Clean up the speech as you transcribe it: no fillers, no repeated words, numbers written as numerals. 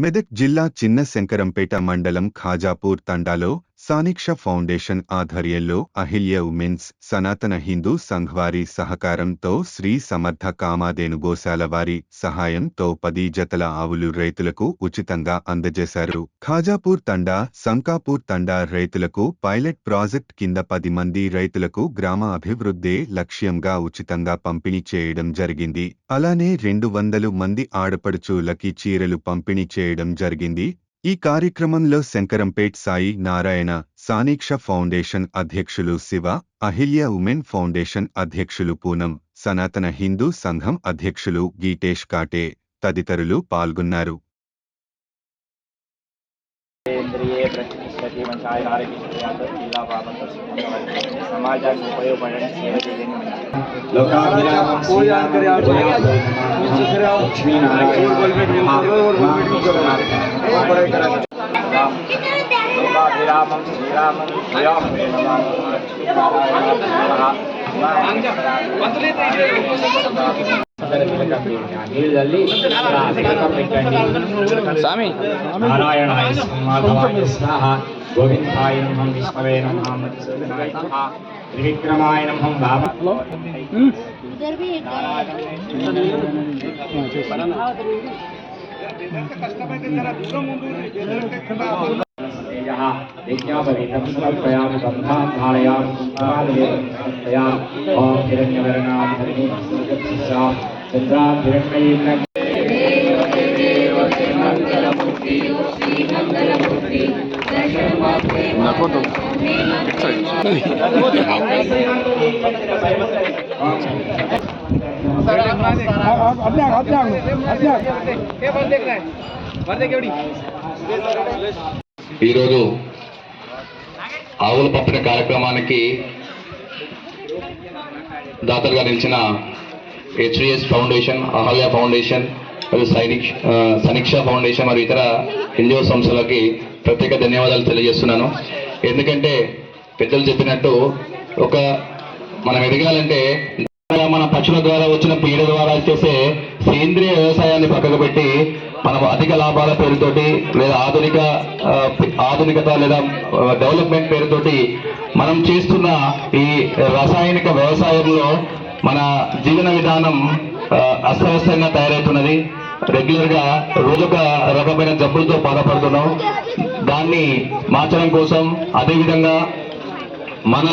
మెదక్ జిల్లా చిన్న శంకరంపేట మండలం ఖాజాపూర్ తండాలో సానిక్ష ఫౌండేషన్ ఆధ్వర్యంలో అహిల్య ఉమెన్స్ సనాతన హిందూ సంఘ్ వారి సహకారంతో శ్రీ సమర్థ కామాధేను గోశాల వారి సహాయంతో 10 జతల ఆవులు రైతులకు ఉచితంగా అందజేశారు. ఖాజాపూర్ తండా, సంకాపూర్ తండా రైతులకు పైలట్ ప్రాజెక్ట్ కింద 10 మంది రైతులకు గ్రామ అభివృద్ధే లక్ష్యంగా ఉచితంగా పంపిణీ చేయడం జరిగింది. అలానే 200 మంది ఆడపడుచులకి చీరలు పంపిణీ చేయడం జరిగింది. ఈ కార్యక్రమంలో శంకరంపేట్ సాయి నారాయణ, సానిక్ష ఫౌండేషన్ అధ్యక్షులు శివ, అహిల్య ఉమెన్ ఫౌండేషన్ అధ్యక్షులు పూనం, సనాతన హిందూ సంఘం అధ్యక్షులు గీటేష్ కాటే తదితరులు పాల్గొన్నారు. नारायणाय माधवाय स्वाहा गोविंदाय नमः विष्णवे नमः त्रिविक्रमाय नमः बाबा विज्ञापनीतमस्मर्पयामि बन्धां धारयामि कुम्भालयामि ओम हिरण्यवर्णां धरणीं सूर्यस्यां चन्द्रां हिरण्मयीं ఈరోజు ఆవుల పంపిణీ కార్యక్రమానికి దాతలుగా నిలిచిన హెచ్విఎస్ ఫౌండేషన్, అహల్య ఫౌండేషన్ మరియు సనిక్ష ఫౌండేషన్ మరియు ఇతర ఎన్జిఓ సంస్థలకి ప్రత్యేక ధన్యవాదాలు తెలియజేస్తున్నాను. ఎందుకంటే పెద్దలు చెప్పినట్టు మనం ఎదగాలంటే మన పశువుల ద్వారా వచ్చిన పీడ ద్వారా చేసే సేంద్రియ వ్యవసాయాన్ని పక్కకు పెట్టి మనం అధిక లాభాల పేరుతోటి లేదా ఆధునికత లేదా డెవలప్మెంట్ పేరుతోటి మనం చేస్తున్న ఈ రసాయనిక వ్యవసాయంలో మన జీవన విధానం అస్తవ్యస్తంగా తయారవుతున్నది. రెగ్యులర్ గా రోజొక రకమైన జబ్బులతో బాధపడుతున్నాం. దాన్ని మార్చడం కోసం అదేవిధంగా మన